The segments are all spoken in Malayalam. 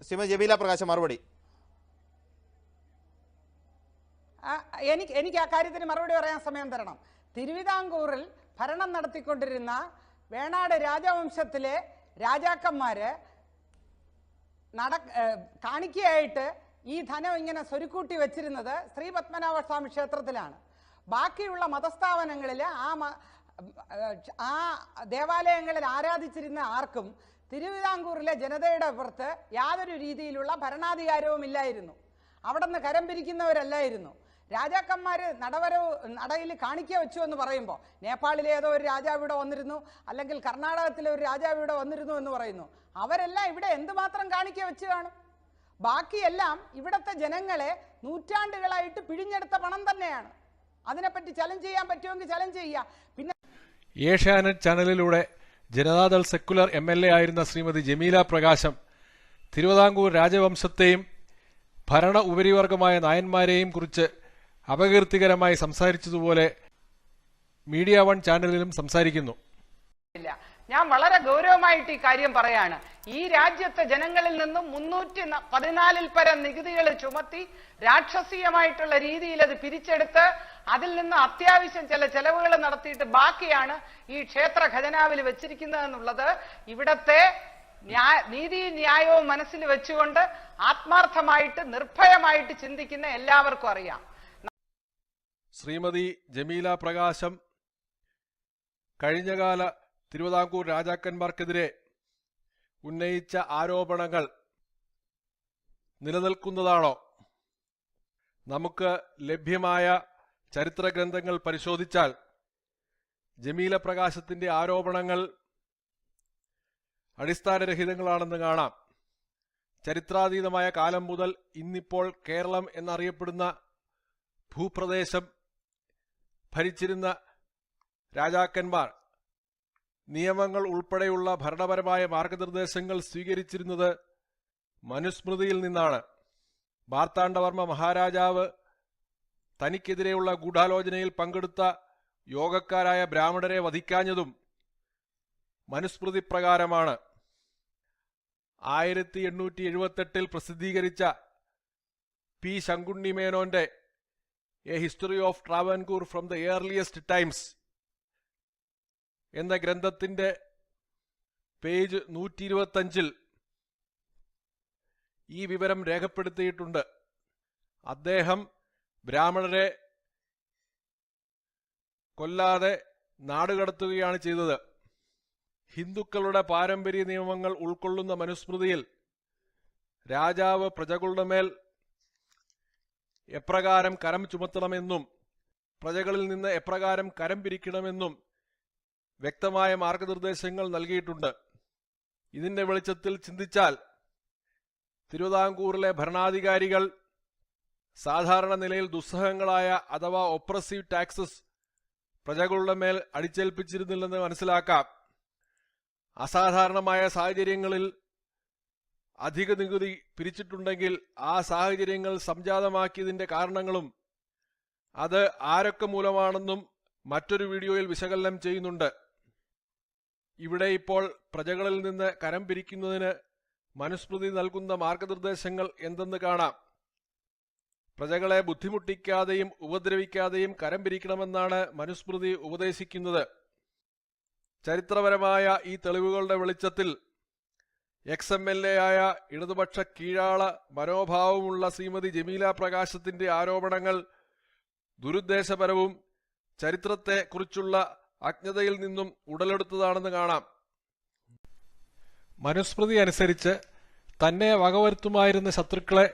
ശ്രീമതി ജമീല പ്രകാശ് മറുപടി. എനിക്ക് ആ കാര്യത്തിന് മറുപടി പറയാൻ സമയം തരണം. തിരുവിതാംകൂറിൽ ഭരണം നടത്തിക്കൊണ്ടിരുന്ന വേണാട് രാജവംശത്തിലെ രാജാക്കന്മാര് കാണിക്കയായിട്ട് ഈ ധനം ഇങ്ങനെ സ്വരുക്കൂട്ടി വെച്ചിരുന്നത് ശ്രീ പത്മനാഭസ്വാമി ക്ഷേത്രത്തിലാണ്. ബാക്കിയുള്ള മതസ്ഥാപനങ്ങളിൽ ആ ദേവാലയങ്ങളിൽ ആരാധിച്ചിരുന്ന ആർക്കും തിരുവിതാംകൂറിലെ ജനതയുടെ പുറത്ത് യാതൊരു രീതിയിലുള്ള ഭരണാധികാരവും ഇല്ലായിരുന്നു. അവിടെ നിന്ന് കരം പിരിക്കുന്നവരല്ലായിരുന്നു. രാജാക്കന്മാർ നടയിൽ കാണിക്ക വെച്ചു എന്ന് പറയുമ്പോൾ നേപ്പാളിലെ ഏതോ ഒരു രാജാവ് ഇവിടെ വന്നിരുന്നു, അല്ലെങ്കിൽ കർണാടകത്തിലെ ഒരു രാജാവ് ഇവിടെ വന്നിരുന്നു എന്ന് പറയുന്നു. അവരെല്ലാം ഇവിടെ എന്തുമാത്രം കാണിക്ക വെച്ച് കാണും? ബാക്കിയെല്ലാം ഇവിടുത്തെ ജനങ്ങളെ നൂറ്റാണ്ടുകളായിട്ട് പിഴിഞ്ഞെടുത്ത പണം തന്നെയാണ്. അതിനെപ്പറ്റി ചലഞ്ച് ചെയ്യാൻ പറ്റുമെങ്കിൽ ചലഞ്ച് ചെയ്യുക. പിന്നെ ഏഷ്യാനെറ്റ് ചാനലിലൂടെ ജനതാദൾ സെക്കുലർ MLA ആയിരുന്ന ശ്രീമതി ജമീല പ്രകാശം തിരുവിതാംകൂർ രാജവംശത്തെയും ഭരണ ഉപരിവർഗമായ നായന്മാരെയും കുറിച്ച് അപകീർത്തികരമായി സംസാരിച്ചതുപോലെ മീഡിയ 1 ചാനലിലും സംസാരിക്കുന്നു. ഞാൻ വളരെ ഗൗരവമായിട്ട് ഈ കാര്യം പറയാണ്. ഈ രാജ്യത്തെ ജനങ്ങളിൽ നിന്നും 314 പരം നികുതികൾ ചുമത്തി രാക്ഷസീയമായിട്ടുള്ള രീതിയിൽ അത് പിരിച്ചെടുത്ത് അതിൽ നിന്ന് അത്യാവശ്യം ചില ചെലവുകൾ നടത്തിയിട്ട് ബാക്കിയാണ് ഈ ക്ഷേത്ര ഖജനാവിൽ വെച്ചിരിക്കുന്നത് എന്നുള്ളത് ഇവിടത്തെ നീതി ന്യായവും മനസ്സിൽ വെച്ചുകൊണ്ട് ആത്മാർത്ഥമായിട്ട് നിർഭയമായിട്ട് ചിന്തിക്കുന്ന എല്ലാവർക്കും അറിയാം. ശ്രീമതി ജമീല പ്രകാശം കഴിഞ്ഞകാല തിരുവിതാംകൂർ രാജാക്കന്മാർക്കെതിരെ ഉന്നയിച്ച ആരോപണങ്ങൾ നിലനിൽക്കുന്നതാണോ? നമുക്ക് ലഭ്യമായ ചരിത്ര ഗ്രന്ഥങ്ങൾ പരിശോധിച്ചാൽ ജമീല പ്രകാശത്തിന്റെ ആരോപണങ്ങൾ അടിസ്ഥാനരഹിതങ്ങളാണെന്ന് കാണാം. ചരിത്രാതീതമായ കാലം മുതൽ ഇന്നിപ്പോൾ കേരളം എന്നറിയപ്പെടുന്ന ഭൂപ്രദേശം ഭരിച്ചിരുന്ന രാജാക്കന്മാർ നിയമങ്ങൾ ഉൾപ്പെടെയുള്ള ഭരണപരമായ മാർഗനിർദ്ദേശങ്ങൾ സ്വീകരിച്ചിരുന്നത് മനുസ്മൃതിയിൽ നിന്നാണ്. മാർത്താണ്ഡവർമ്മ മഹാരാജാവ് തനിക്കെതിരെയുള്ള ഗൂഢാലോചനയിൽ പങ്കെടുത്ത യോഗക്കാരായ ബ്രാഹ്മണരെ വധിക്കാഞ്ഞതും മനുസ്മൃതി പ്രകാരമാണ്. 1878 പ്രസിദ്ധീകരിച്ച പി ശങ്കുണ്ണി മേനോന്റെ A history of Travancore from the earliest times എന്ന ഗ്രന്ഥത്തിന്റെ പേജ് 125 ഈ വിവരം രേഖപ്പെടുത്തിയിട്ടുണ്ട്. അദ്ദേഹം ബ്രാഹ്മണരെ കൊല്ലാതെ നാടുകടത്തുകയാണ് ചെയ്തത്. ഹിന്ദുക്കളുടെ പാരമ്പര്യ നിയമങ്ങൾ ഉൾക്കൊള്ളുന്ന മനുസ്മൃതിയിൽ രാജാവ് പ്രജകളുടെ മേൽ എപ്രകാരം കരം ചുമത്തണമെന്നും പ്രജകളിൽ നിന്ന് എപ്രകാരം കരം പിരിക്കണമെന്നും വ്യക്തമായ മാർഗനിർദ്ദേശങ്ങൾ നൽകിയിട്ടുണ്ട്. ഇതിന്റെ വെളിച്ചത്തിൽ ചിന്തിച്ചാൽ തിരുവിതാംകൂറിലെ ഭരണാധികാരികൾ സാധാരണ നിലയിൽ ദുസ്സഹങ്ങളായ അഥവാ ഒപ്രസീവ് ടാക്സസ് പ്രജകളുടെ മേൽ അടിച്ചേൽപ്പിച്ചിരുന്നില്ലെന്ന് മനസ്സിലാക്കാം. അസാധാരണമായ സാഹചര്യങ്ങളിൽ അധിക നികുതി പിരിച്ചിട്ടുണ്ടെങ്കിൽ ആ സാഹചര്യങ്ങൾ സംജാതമാക്കിയതിന്റെ കാരണങ്ങളും അത് ആരൊക്കെ മൂലമാണെന്നും മറ്റൊരു വീഡിയോയിൽ വിശകലനം ചെയ്യുന്നുണ്ട്. ഇവിടെ ഇപ്പോൾ പ്രജകളിൽ നിന്ന് കരം പിരിക്കുന്നതിന് മനുസ്മൃതി നൽകുന്ന മാർഗനിർദ്ദേശങ്ങൾ എന്തെന്ന് കാണാം. പ്രജകളെ ബുദ്ധിമുട്ടിക്കാതെയും ഉപദ്രവിക്കാതെയും കരം പിരിക്കണമെന്നാണ് മനുസ്മൃതി ഉപദേശിക്കുന്നത്. ചരിത്രപരമായ ഈ തെളിവുകളുടെ വെളിച്ചത്തിൽ XMLA ആയ ഇടതുപക്ഷ കീഴാള മനോഭാവമുള്ള ശ്രീമതി ജമീല പ്രകാശത്തിന്റെ ആരോപണങ്ങൾ ദുരുദ്ദേശപരവും ചരിത്രത്തെക്കുറിച്ചുള്ള അജ്ഞതയിൽ നിന്നും ഉടലെടുത്തതാണെന്ന് കാണാം. മനുസ്മൃതി അനുസരിച്ച് തന്നെ വകവരുത്തുമായിരുന്ന ശത്രുക്കളെ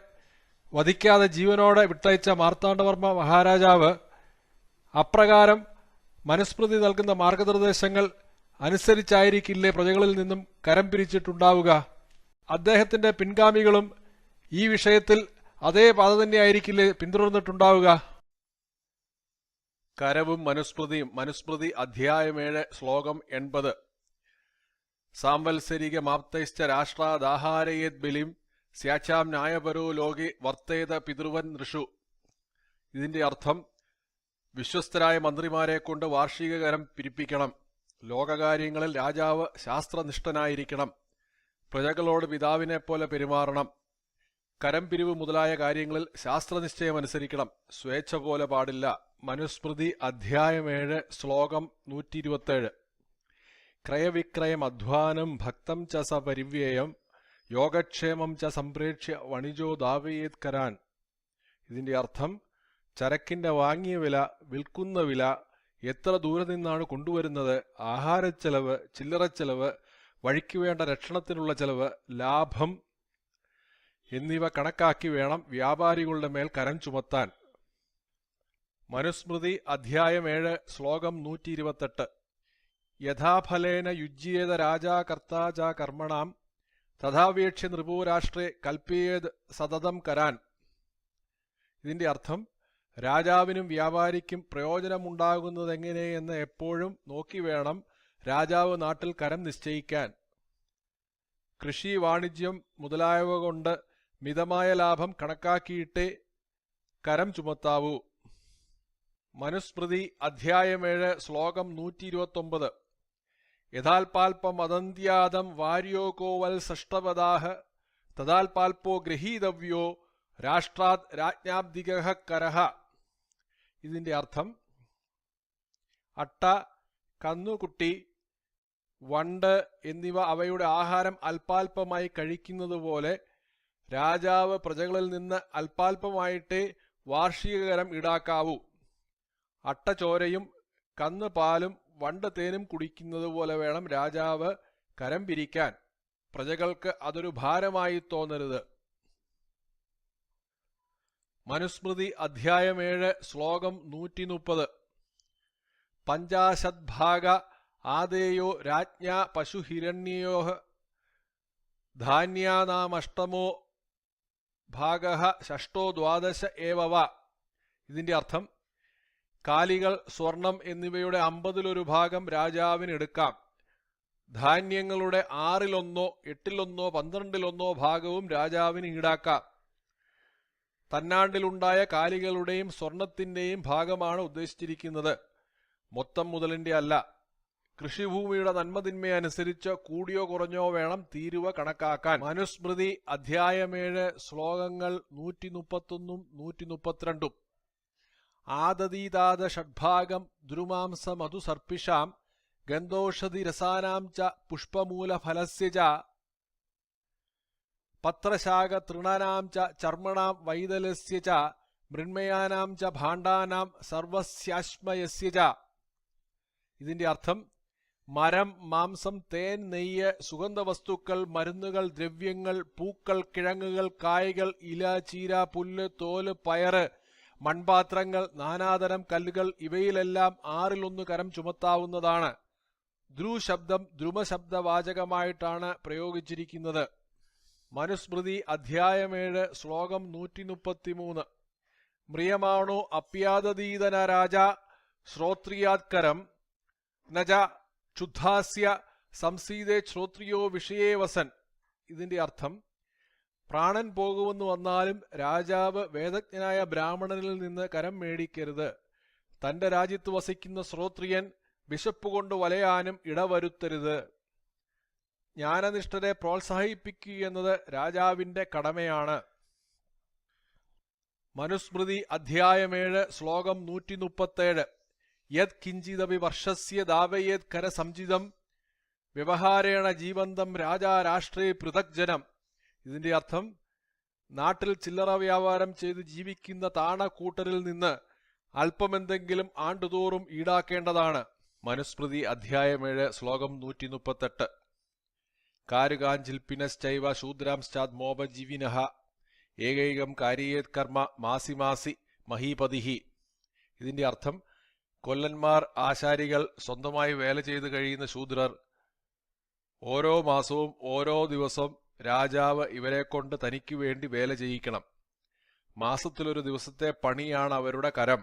വധിക്കാതെ ജീവനോടെ വിട്ടയച്ച മാർത്താണ്ഡവർമ്മ മഹാരാജാവ് അപ്രകാരം മനുസ്മൃതി നൽകുന്ന മാർഗനിർദ്ദേശങ്ങൾ അനുസരിച്ചായിരിക്കില്ലേ പ്രജകളിൽ നിന്നും കരം പിരിച്ചിട്ടുണ്ടാവുക? അദ്ദേഹത്തിന്റെ പിൻഗാമികളും ഈ വിഷയത്തിൽ അതേ പാത തന്നെയായിരിക്കില്ലേ പിന്തുടർന്നിട്ടുണ്ടാവുക? കരവും മനുസ്മൃതിയും. മനുസ്മൃതി അധ്യായം 7 ശ്ലോകം 80. സാംവത്സരികമാപ്തൈശ്ച രാഷ്ട്രാദാഹാരയേത് ബലിം സ്യാച്ചാം ന്യായപരോ ലോകെ വർത്തേത പിതൃവൻ നൃഷു. ഇതിന്റെ അർത്ഥം വിശ്വസ്തരായ മന്ത്രിമാരെ കൊണ്ട് വാർഷിക കരം പിരിപ്പിക്കണം. ലോകകാര്യങ്ങളിൽ രാജാവ് ശാസ്ത്രനിഷ്ഠനായിരിക്കണം. പ്രജകളോട് പിതാവിനെ പോലെ പെരുമാറണം. കരംപിരിവ് മുതലായ കാര്യങ്ങളിൽ ശാസ്ത്രനിശ്ചയം അനുസരിക്കണം, സ്വേച്ഛ പോലെ പാടില്ല. മനുസ്മൃതി അധ്യായം 7 ശ്ലോകം 127. ക്രയവിക്രയം അധ്വാനം ഭക്തം ച സ പരിവ്യയം യോഗക്ഷേമം ച സംപ്രേക്ഷ്യ വണിജോ ദാവയേത് കരാൻ. ഇതിന്റെ അർത്ഥം, ചരക്കിന്റെ വാങ്ങിയ വില, വിൽക്കുന്ന വില, എത്ര ദൂരെ നിന്നാണ് കൊണ്ടുവരുന്നത്, ആഹാരച്ചെലവ്, ചില്ലറച്ചെലവ്, വഴിക്ക് വേണ്ട രക്ഷണത്തിനുള്ള ചെലവ്, ലാഭം എന്നിവ കണക്കാക്കി വേണം വ്യാപാരികളുടെ മേൽ കരം ചുമത്താൻ. മനുസ്മൃതി അധ്യായം 7 ശ്ലോകം 128. യഥാഫലേന യുജ്യേത രാജാ കർത്താ ച കർമ്മണാം തഥാവേക്ഷ്യ നൃപോ രാഷ്ട്രേ കൽപ്പയേത് സതതം കരാൻ. ഇതിന്റെ അർത്ഥം, രാജാവിനും വ്യാപാരിക്കും പ്രയോജനമുണ്ടാകുന്നതെങ്ങനെയെന്ന് എപ്പോഴും നോക്കി വേണം രാജാവ് നാട്ടിൽ കരം നിശ്ചയിക്കാൻ. കൃഷി, വാണിജ്യം മുതലായവ കൊണ്ട് മിതമായ ലാഭം കണക്കാക്കിയിട്ടേ കരം ചുമത്താവൂ. മനുസ്മൃതി അധ്യായം 7 ശ്ലോകം 129. യഥാൽപാൽപം അദന്ത്യാദം വാര്യോ കോവൽ സഷ്ടവദാഹ തദാൽപാൽപോ ഗ്രഹീതവ്യോ രാഷ്ട്രാത് രാജ്ഞാബ്ദികഃ കരഹ. ഇതിന്റെ അർത്ഥം, അട്ട, കന്നുകുട്ടി, വണ്ട് എന്നിവ അവയുടെ ആഹാരം അല്പാൽപമായി കഴിക്കുന്നതുപോലെ രാജാവ് പ്രജകളിൽ നിന്ന് അല്പാൽപമായിട്ടേ വാർഷിക കരം ഈടാക്കാവൂ. അട്ട ചോരയും കന്ന് പാലും വണ്ട് തേനും കുടിക്കുന്നതുപോലെ വേണം രാജാവ് കരം പിരിക്കാൻ. പ്രജകൾക്ക് അതൊരു ഭാരമായി തോന്നരുത്. മനുസ്മൃതി അധ്യായം 7 ശ്ലോകം 130. പഞ്ചാശദ്ഭാഗ ആദേയോ രാജ്ഞാ പശുഹിരണ്യോ ധാന്യാനാമഷ്ടമോ ഭാഗഃ ഷഷ്ടോ ദ്വാദശ ഏവവ. ഇതിന്റെ അർത്ഥം, കാലികൾ, സ്വർണം എന്നിവയുടെ 50-1 ഭാഗം രാജാവിന് എടുക്കാം. ധാന്യങ്ങളുടെ 6-1, 8-1, 12-1 ഭാഗവും രാജാവിന് ഈടാക്കാം. തന്നാണ്ടിലുണ്ടായ കാലികളുടെയും സ്വർണത്തിന്റെയും ഭാഗമാണ് ഉദ്ദേശിച്ചിരിക്കുന്നത്, മൊത്തം മുതലിന്റെ അല്ല. കൃഷിഭൂമിയുടെ നന്മതിന്മയനുസരിച്ച് കൂടിയോ കുറഞ്ഞോ വേണം തീരുവ കണക്കാക്കാൻ. മനുസ്മൃതി അധ്യായം 7 ശ്ലോകങ്ങൾ 131 132. ആദതീതാദ ഷഡ്ഭാഗം ദ്രുമാംസ മധു സർപ്പിഷാം ഗന്ധോഷധി രസാനാം ച പുഷ്പമൂലഫലസ്യ ച പത്രശാക തൃണാനാം ച ചർമ്മണാം വൈതലസ്യ ച മൃണ്മയാനാം ച ഭാണ്ഡാനാം സർവസ്യാശ്മയസ്യ ച. ഇതിന്റെ അർത്ഥം, മരം, മാംസം, തേൻ, നെയ്യ്, സുഗന്ധവസ്തുക്കൾ, മരുന്നുകൾ, ദ്രവ്യങ്ങൾ, പൂക്കൾ, കിഴങ്ങുകൾ, കായ്കൾ, ഇല, ചീര, പുല്ല്, തോല്, പയറ്, മൺപാത്രങ്ങൾ, നാനാതരം കല്ലുകൾ ഇവയിലെല്ലാം 6-1 കരം ചുമത്താവുന്നതാണ്. ദ്രുശബ്ദം ദ്രുമശബ്ദവാചകമായിട്ടാണ് പ്രയോഗിച്ചിരിക്കുന്നത്. മനുസ്മൃതി അധ്യായം 7 ശ്ലോകം 133. മ്രിയമാണോ അപ്യാദതീതന രാജ ശ്രോത്രിയാത്കരം നജ ക്ഷുദ്ധാസ്യ സംസീതേ ശ്രോത്രിയോ വിഷയേ വസൻ. ഇതിന്റെ അർത്ഥം, പ്രാണൻ പോകുമെന്ന് വന്നാലും രാജാവ് വേദജ്ഞനായ ബ്രാഹ്മണനിൽ നിന്ന് കരം മേടിക്കരുത്. തന്റെ രാജ്യത്ത് വസിക്കുന്ന ശ്രോത്രിയൻ വിശപ്പുകൊണ്ട് വലയാനും ഇടവരുത്തരുത്. ജ്ഞാനനിഷ്ഠരെ പ്രോത്സാഹിപ്പിക്കുകയെന്നത് രാജാവിന്റെ കടമയാണ്. മനുസ്മൃതി അധ്യായം 7 ശ്ലോകം 137. യത് കിഞ്ചിദപി വർഷസ്യ ദാവയേത് കര സംചിതം വ്യവഹാരേണ ജീവന്തം രാജാ രാഷ്ട്രേ പൃഥഗ്ജനം. ഇതിന്റെ അർത്ഥം, നാട്ടിൽ ചില്ലറ വ്യാപാരം ചെയ്ത് ജീവിക്കുന്ന താണക്കൂട്ടരിൽ നിന്ന് അല്പമെന്തെങ്കിലും ആണ്ടുതോറും ഈടാക്കേണ്ടതാണ്. മനുസ്മൃതി അധ്യായം 7 ശ്ലോകം 138. കാരുകാഞ്ചിൽപ്പിനശ്ചൈവ ശൂദ്രാംശ്ചാത് മോപജീവിനഃ ഏകൈകം കാര്യേത് കർമ്മ മാസി മാസി മഹീപതിഹി. ഇതിന്റെ അർത്ഥം, കൊല്ലന്മാർ, ആശാരികൾ, സ്വന്തമായി വേല ചെയ്ത് കഴിയുന്ന ശൂദ്രർ, ഓരോ മാസവും ഓരോ ദിവസം രാജാവ് ഇവരെക്കൊണ്ട് തനിക്ക് വേണ്ടി വേല ചെയ്യിക്കണം. മാസത്തിലൊരു ദിവസത്തെ പണിയാണ് അവരുടെ കരം.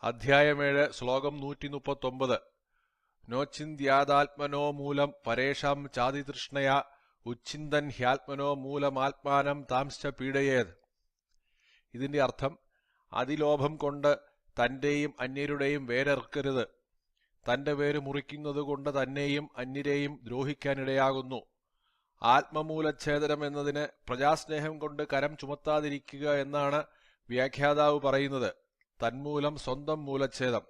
അധ്യായം 7 ശ്ലോകം 139. നോച്ചിന്ത്യാദാത്മനോ മൂലം പരേഷാം ചാതിതൃഷ്ണയാ ഉച്ഛിന്ദൻ ഹ്യാത്മനോ മൂലമാത്മാനം താംശ്ച പീഡയേത്. ഇതിന്റെ അർത്ഥം, അതിലോഭം കൊണ്ട് തന്റെയും അന്യരുടെയും വേരെറുക്കരുത്. തന്റെ വേര് മുറിക്കുന്നതുകൊണ്ട് തന്നെയും അന്യരെയും ദ്രോഹിക്കാനിടയാകുന്നു. ആത്മമൂലച്ഛേദനം എന്നതിന് പ്രജാസ്നേഹം കൊണ്ട് കരം ചുമത്താതിരിക്കുക എന്നാണ് വ്യാഖ്യാതാവ് പറയുന്നത്. തന്മൂലം സ്വന്തം മൂലച്ഛേദം.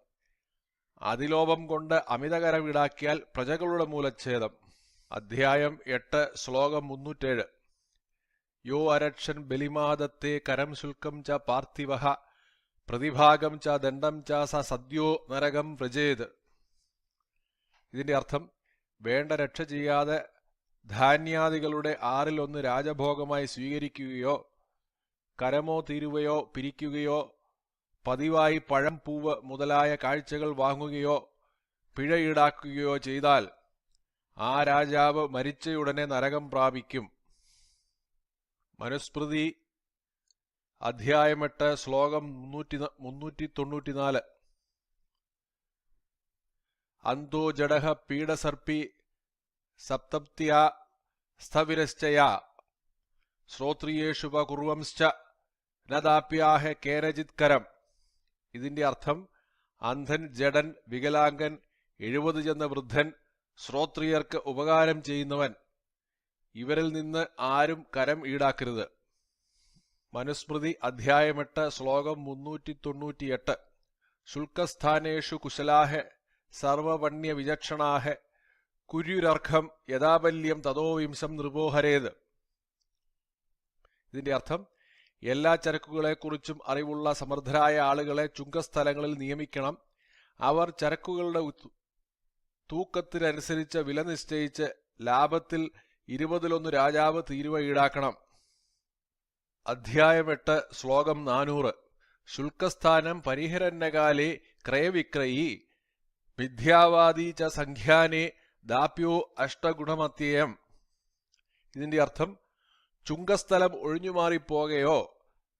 അതിലോപം കൊണ്ട് അമിതകരം ഈടാക്കിയാൽ പ്രജകളുടെ മൂലച്ഛേദം. അധ്യായം 8 ശ്ലോകം 307. യോ അരക്ഷൻ ബലിമാദത്തെ കരം ശുൽക്കം ച പാർത്ഥിവ പ്രതിഭാഗം ച ദണ്ഡം ച സ സദ്യോ നരകം വ്രജേത്. ഇതിന്റെ അർത്ഥം, വേണ്ട രക്ഷ ചെയ്യാതെ ധാന്യാദികളുടെ 1/6 രാജഭോഗമായി സ്വീകരിക്കുകയോ കരമോ തീരുവയോ പിരിക്കുകയോ പതിവായി പഴം, പൂവ് മുതലായ കാഴ്ചകൾ വാങ്ങുകയോ പിഴ ഈടാക്കുകയോ ചെയ്താൽ ആ രാജാവ് മരിച്ചയുടനെ നരകം പ്രാപിക്കും. മനുസ്മൃതി അധ്യായം 8 ശ്ലോകം 394. അന്തോ ജഡഃ പീഡസർപ്പി സപ്തപ്ത്യാ സ്ഥവിരശ്ചയാ ശ്രോത്രിയേഷുപകുർവംശ്ച നദാപ്യാഹ കേരജിത്കരം. ഇതിന്റെ അർത്ഥം, അന്ധൻ, ജഡൻ, വികലാംഗൻ, 70 ചെന്ന വൃദ്ധൻ, ശ്രോത്രിയർക്ക് ഉപകാരം ചെയ്യുന്നവൻ, ഇവരിൽ നിന്ന് ആരും കരം ഈടാക്കരുത്. മനുസ്മൃതി അധ്യായം 8 ശ്ലോകം 398. ശുൽക്കസ്ഥാനേഷു കുശലാഹ സർവവണ്യ വിചക്ഷണാഹ കുര്യുരർഹം യഥാബല്യം തതോ വിംശം നൃപോഹരേത്. ഇതിന്റെ അർത്ഥം, എല്ലാ ചരക്കുകളെക്കുറിച്ചും അറിവുള്ള സമർത്ഥരായ ആളുകളെ ചുങ്കസ്ഥലങ്ങളിൽ നിയമിക്കണം. അവർ ചരക്കുകളുടെ തൂക്കത്തിനനുസരിച്ച് വില നിശ്ചയിച്ച് ലാഭത്തിൽ 20 രാജാവ് തീരുവ ഈടാക്കണം. അധ്യായം 8 ശ്ലോകം 400. ശുൽക്കസ്ഥാനം പരിഹരന്നകാലേ ക്രയവിക്രയീ മിഥ്യാവാദീ ച സംഖ്യാനേ ദാപ്യോ അഷ്ടഗുണമത്യയം. ഇതിന്റെ അർത്ഥം, ചുങ്കസ്ഥലം ഒഴിഞ്ഞുമാറിപ്പോകുകയോ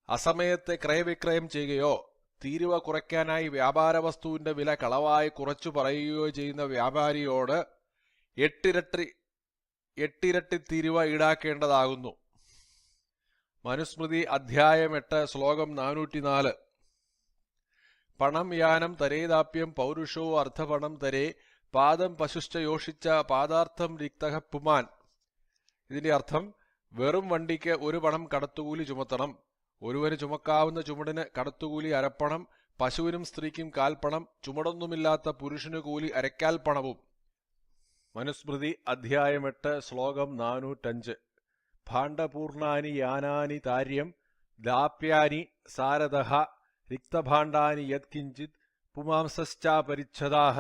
അസമയത്തെ ക്രയവിക്രയം ചെയ്യുകയോ തീരുവ കുറയ്ക്കാനായി വ്യാപാര വസ്തുവിന്റെ വില കളവായി കുറച്ചു പറയുകയോ ചെയ്യുന്ന വ്യാപാരിയോട് 8 ഇരട്ടി തീരുവ ഈടാക്കേണ്ടതാകുന്നു. മനുസ്മൃതി അധ്യായം 8 ശ്ലോകം 404. പണം യാനം തരേദാപ്യം പൗരുഷോ അർത്ഥപണം തരേ പാദം പശുശ്ച യോഷിച്ച പാദാർത്ഥം രിക്തഃ പുമാൻ. ഇതിന്റെ അർത്ഥം, വെറും വണ്ടിക്ക് 1 പണം കടത്തുകൂലി ചുമത്തണം. ഒരുവന് ചുമക്കാവുന്ന ചുമടിന് കടത്തുകൂലി 1/2 പണം, പശുവിനും സ്ത്രീക്കും 1/4 പണം, ചുമടൊന്നുമില്ലാത്ത പുരുഷന് കൂലി 1/4 പണവും. മനുസ്മൃതി അധ്യായം 8 ശ്ലോകം 405. ഭാണ്ഡപൂർണാനി യാനാനി താര്യം ദാപ്യാനി സാരഥഃ റിക്തഭാണ്ഡാനി യത്കിഞ്ചിത് പുമാംസശ്ചാപരിച്ഛദാഹ.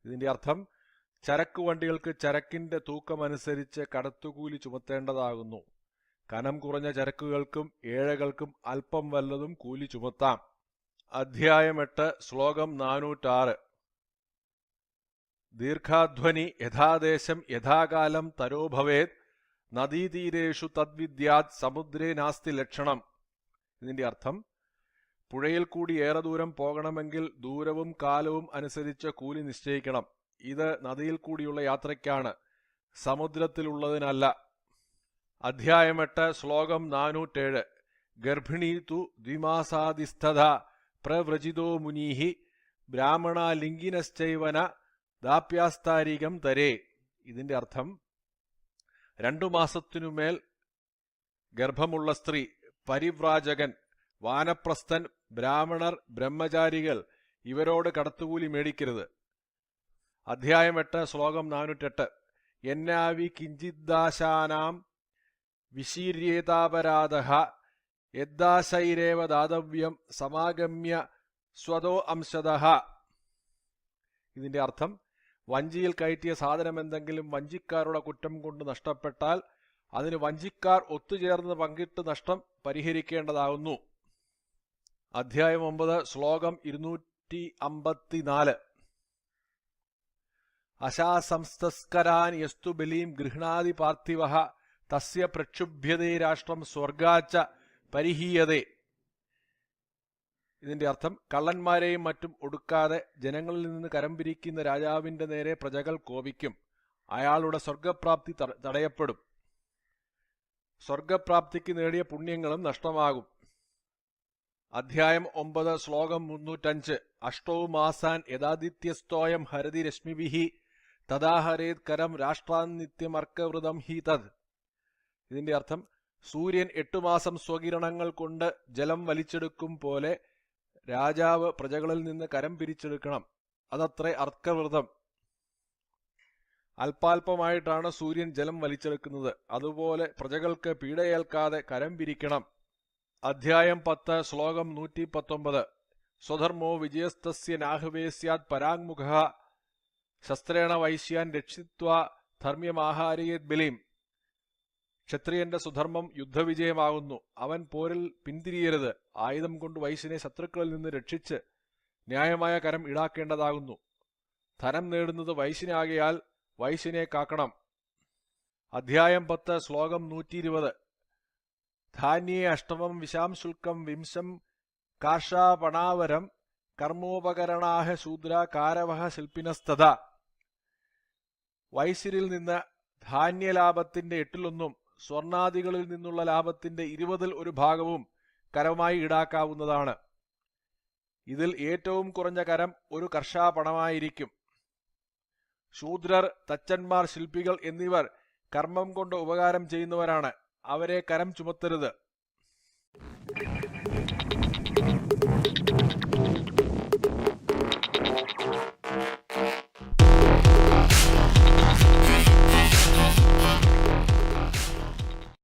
ഇതിന്റെ അർത്ഥം, ചരക്കു വണ്ടികൾക്ക് ചരക്കിന്റെ തൂക്കമനുസരിച്ച് കടത്തുകൂലി ചുമത്തേണ്ടതാകുന്നു. കനം കുറഞ്ഞ ചരക്കുകൾക്കും ഏഴകൾക്കും അല്പം വല്ലതും കൂലി ചുമത്താം. അധ്യായം 8 ശ്ലോകം 406. ദീർഘാധ്വനി യഥാദേശം യഥാകാലം തരോ ഭവേത് നദീതീരേഷു തദ്വിദ്യാത് സമുദ്രേ നാസ്തി ലക്ഷണം. ഇതിന്റെ അർത്ഥം, പുഴയിൽ കൂടി ഏറെ ദൂരം പോകണമെങ്കിൽ ദൂരവും കാലവും അനുസരിച്ച് കൂലി നിശ്ചയിക്കണം. ഇത് നദിയിൽ കൂടിയുള്ള യാത്രയ്ക്കാണ്, സമുദ്രത്തിലുള്ളതിനല്ല. അധ്യായം 8 ശ്ലോകം 407. ഗർഭിണീ തു ദ്വിമാസാദിസ്ഥത പ്രവ്രജിതോ മുനീഹി ബ്രാഹ്മണാലിംഗിനശ്ചൈവന ദാപ്യാസ്താരികം തരേ. ഇതിന്റെ അർത്ഥം, 2 മാസത്തിനുമേൽ ഗർഭമുള്ള സ്ത്രീ, പരിവ്രാജകൻ, വാനപ്രസ്ഥൻ, ബ്രാഹ്മണർ, ബ്രഹ്മചാരികൾ ഇവരോട് കടത്തുകൂലി മേടിക്കരുത്. അധ്യായം 8 ശ്ലോകം 408. എന്നാവി കിഞ്ചിദ്ദാശാനാം വിശീര്യേതാപരാധഃ യദ്ദാശൈരേവ ദാതവ്യം സമാഗമ്യ സ്വതോ അംശതഃ. ഇതിന്റെ അർത്ഥം, വഞ്ചിയിൽ കയറ്റിയ സാധനമെന്തെങ്കിലും വഞ്ചിക്കാരുടെ കുറ്റം കൊണ്ട് നഷ്ടപ്പെട്ടാൽ അതിന് വഞ്ചിക്കാർ ഒത്തുചേർന്ന് പങ്കിട്ട് നഷ്ടം പരിഹരിക്കേണ്ടതാകുന്നു. അധ്യായം 9 ശ്ലോകം 254. അശാസംസ്തസ്കരാൻ യസ്തു ബലീം ഗൃഹ്ണാതി പാർത്ഥിവഃ തസ്യ പ്രക്ഷുഭ്യതേ രാഷ്ട്രം സ്വർഗാച്ച പരിഹീയതേ. ഇതിന്റെ അർത്ഥം, കള്ളന്മാരെയും മറ്റും ഒടുക്കാതെ ജനങ്ങളിൽ നിന്ന് കരം പിരിക്കുന്ന രാജാവിന്റെ നേരെ പ്രജകൾ കോപിക്കും. അയാളുടെ സ്വർഗപ്രാപ്തി തടയപ്പെടും. സ്വർഗപ്രാപ്തിക്ക് നേടിയ പുണ്യങ്ങളും നഷ്ടമാകും. അധ്യായം 9 ശ്ലോകം 305. അഷ്ടോ മാസാൻ യദാദിത്യസ്തോയം ഹരതി രശ്മിഭിഃ തദാഹരേത് കരം രാഷ്ട്രാന്നിത്യമർക്കവൃതം ഹി തദ്. ഇതിന്റെ അർത്ഥം സൂര്യൻ 8 മാസം സ്വകിരണങ്ങൾ കൊണ്ട് ജലം വലിച്ചെടുക്കും പോലെ രാജാവ് പ്രജകളിൽ നിന്ന് കരം പിരിച്ചെടുക്കണം. അതത്രേ അർക്കവൃതം. അല്പാൽപമായിട്ടാണ് സൂര്യൻ ജലം വലിച്ചെടുക്കുന്നത്. അതുപോലെ പ്രജകൾക്ക് പീഡയേൽക്കാതെ കരം പിരിക്കണം. അധ്യായം 10 ശ്ലോകം 119. സ്വധർമ്മോ വിജയസ്തസ്യ നാഹവേ സ്യാത് പരാങ്മുഖഃ ശസ്ത്രേണ വൈശ്യാൻ രക്ഷിത്വാ ധർമ്മ്യമാഹാരയേത് ബലിം. ക്ഷത്രിയന്റെ സുധർമ്മം യുദ്ധവിജയമാകുന്നു. അവൻ പോരിൽ പിന്തിരിയരുത്. ആയുധം കൊണ്ട് വൈശ്യനെ ശത്രുക്കളിൽ നിന്ന് രക്ഷിച്ച് ന്യായമായ കരം ഈടാക്കേണ്ടതാകുന്നു. ധനം നേടുന്നത് വൈശ്യനാകയാൽ വൈശ്യനെ കാക്കണം. അധ്യായം 10 ശ്ലോകം 120. ധാന്യേ അഷ്ടമം വിശാം ശുൽക്കം വിംശം കാർഷാപണാവരം കർമ്മോപകരണാഹ ശൂദ്ര കാരവഹ ശില്പിനസ്തത. വൈശ്യരിൽ നിന്ന് ധാന്യലാഭത്തിന്റെ 8-1 സ്വർണാദികളിൽ നിന്നുള്ള ലാഭത്തിന്റെ 1/20 ഭാഗവും കരമായി ഈടാക്കാവുന്നതാണ്. ഇതിൽ ഏറ്റവും കുറഞ്ഞ കരം ഒരു കർഷാപണമായിരിക്കും. ശൂദ്രർ, തച്ചന്മാർ, ശില്പികൾ എന്നിവർ കർമ്മം കൊണ്ട് ഉപകാരം ചെയ്യുന്നവരാണ്. അവരെ കരം ചുമത്തരുത്.